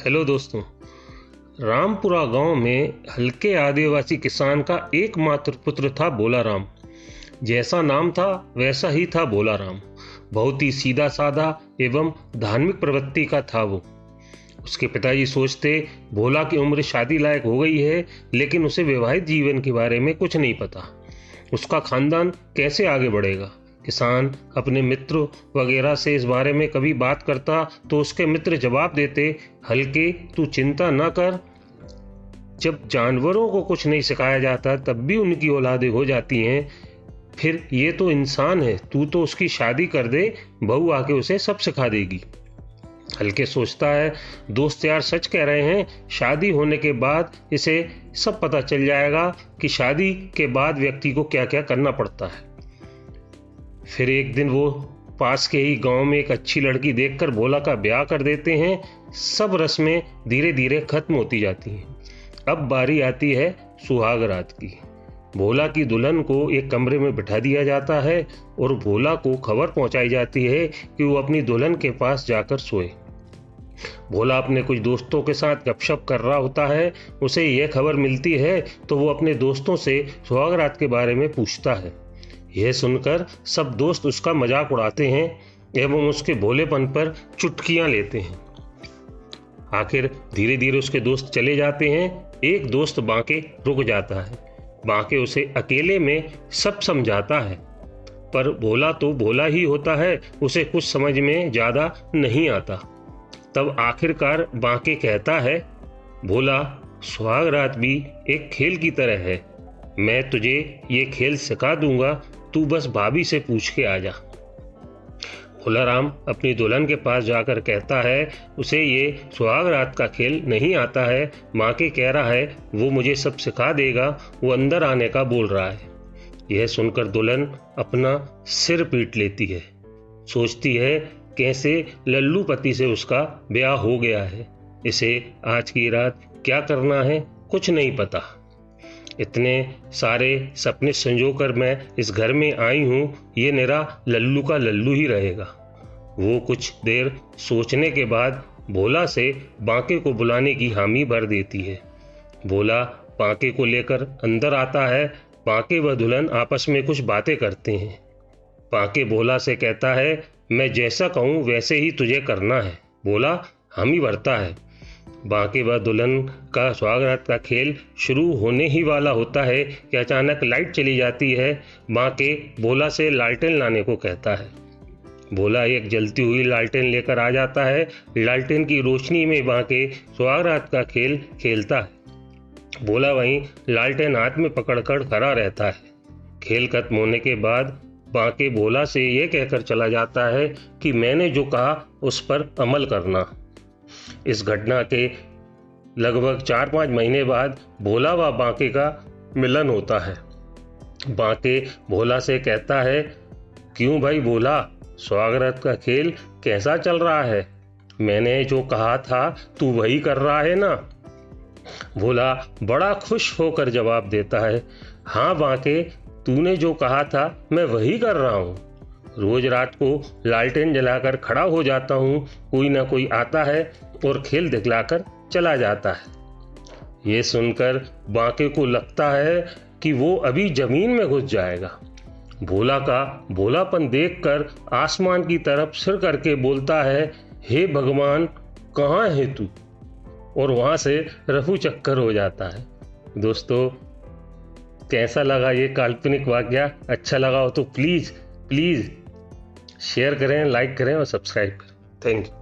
Hello दोस्तों। रामपुरा गांव में हल्के आदिवासी किसान का एकमात्र पुत्र था भोलाराम। जैसा नाम था वैसा ही था भोलाराम। बहुत ही सीधा साधा एवं धार्मिक प्रवृत्ति का था वो। उसके पिताजी सोचते भोला की उम्र शादी लायक हो गई है, लेकिन उसे वैवाहिक जीवन के बारे में कुछ नहीं पता। उसका खानदान कैसे आगे बढ़ेगा। किसान अपने मित्र वगैरह से इस बारे में कभी बात करता तो उसके मित्र जवाब देते, हल्के तू चिंता न कर, जब जानवरों को कुछ नहीं सिखाया जाता तब भी उनकी औलादें हो जाती हैं, फिर ये तो इंसान है, तू तो उसकी शादी कर दे, बहू आके उसे सब सिखा देगी। हल्के सोचता है दोस्त यार सच कह रहे हैं, शादी होने के बाद इसे सब पता चल जाएगा कि शादी के बाद व्यक्ति को क्या क्या करना पड़ता है। फिर एक दिन वो पास के ही गांव में एक अच्छी लड़की देखकर भोला का ब्याह कर देते हैं। सब रस्में धीरे धीरे खत्म होती जाती हैं। अब बारी आती है सुहाग रात की। भोला की दुल्हन को एक कमरे में बिठा दिया जाता है और भोला को खबर पहुंचाई जाती है कि वो अपनी दुल्हन के पास जाकर सोए। भोला अपने कुछ दोस्तों के साथ गपशप कर रहा होता है। उसे यह खबर मिलती है तो वो अपने दोस्तों से सुहाग रात के बारे में पूछता है। यह सुनकर सब दोस्त उसका मजाक उड़ाते हैं एवं उसके भोलेपन पर चुटकियां लेते हैं। आखिर धीरे धीरे उसके दोस्त चले जाते हैं। एक दोस्त बांके रुक जाता है। बांके उसे अकेले में सब समझाता है, पर भोला तो भोला ही होता है, उसे कुछ समझ में ज्यादा नहीं आता। तब आखिरकार बांके कहता है, भोला सुहाग रात भी एक खेल की तरह है, मैं तुझे ये खेल सिखा दूंगा, तू बस भाभी से पूछ के आ जा। भोलाराम अपनी दुल्हन के पास जाकर कहता है उसे ये सुहाग रात का खेल नहीं आता है, माँ के कह रहा है वो मुझे सब सिखा देगा, वो अंदर आने का बोल रहा है। यह सुनकर दुल्हन अपना सिर पीट लेती है। सोचती है कैसे लल्लू पति से उसका ब्याह हो गया है, इसे आज की रात क्या करना है कुछ नहीं पता। इतने सारे सपने संजोकर मैं इस घर में आई हूँ, ये मेरा लल्लू का लल्लू ही रहेगा। वो कुछ देर सोचने के बाद भोला से बांके को बुलाने की हामी भर देती है। भोला बांके को लेकर अंदर आता है। बांके व दुल्हन आपस में कुछ बातें करते हैं। बांके भोला से कहता है मैं जैसा कहूँ वैसे ही तुझे करना है। भोला हामी भरता है। बांके व दुल्हन का सुहाग रात का खेल शुरू होने ही वाला होता है कि अचानक लाइट चली जाती है। बांके भोला से लालटेन लाने को कहता है। भोला एक जलती हुई लालटेन लेकर आ जाता है। लालटेन की रोशनी में बांके सुहाग रात का खेल खेलता है। भोला वहीं लालटेन हाथ में पकड़कर खड़ा रहता है। खेल खत्म होने के बाद बांके भोला से ये कहकर चला जाता है कि मैंने जो कहा उस पर अमल करना। इस घटना के लगभग 4-5 महीने बाद भोला व बांके का मिलन होता है। बांके भोला से कहता है, क्यों भाई भोला, सुहाग रात का खेल कैसा चल रहा है? मैंने जो कहा था तू वही कर रहा है ना? भोला बड़ा खुश होकर जवाब देता है, हाँ बांके, तूने जो कहा था मैं वही कर रहा हूँ। रोज रात को लालटेन जलाकर खड़ा हो जाता हूँ, कोई ना कोई आता है और खेल दिखलाकर चला जाता है। ये सुनकर बांके को लगता है कि वो अभी जमीन में घुस जाएगा। भोला का भोलापन देखकर आसमान की तरफ सिर करके बोलता है, हे भगवान कहाँ है तू? और वहां से रफू चक्कर हो जाता है। दोस्तों कैसा लगा ये काल्पनिक वाकया? अच्छा लगा हो तो प्लीज शेयर करें, लाइक करें और सब्सक्राइब करें। Thank you.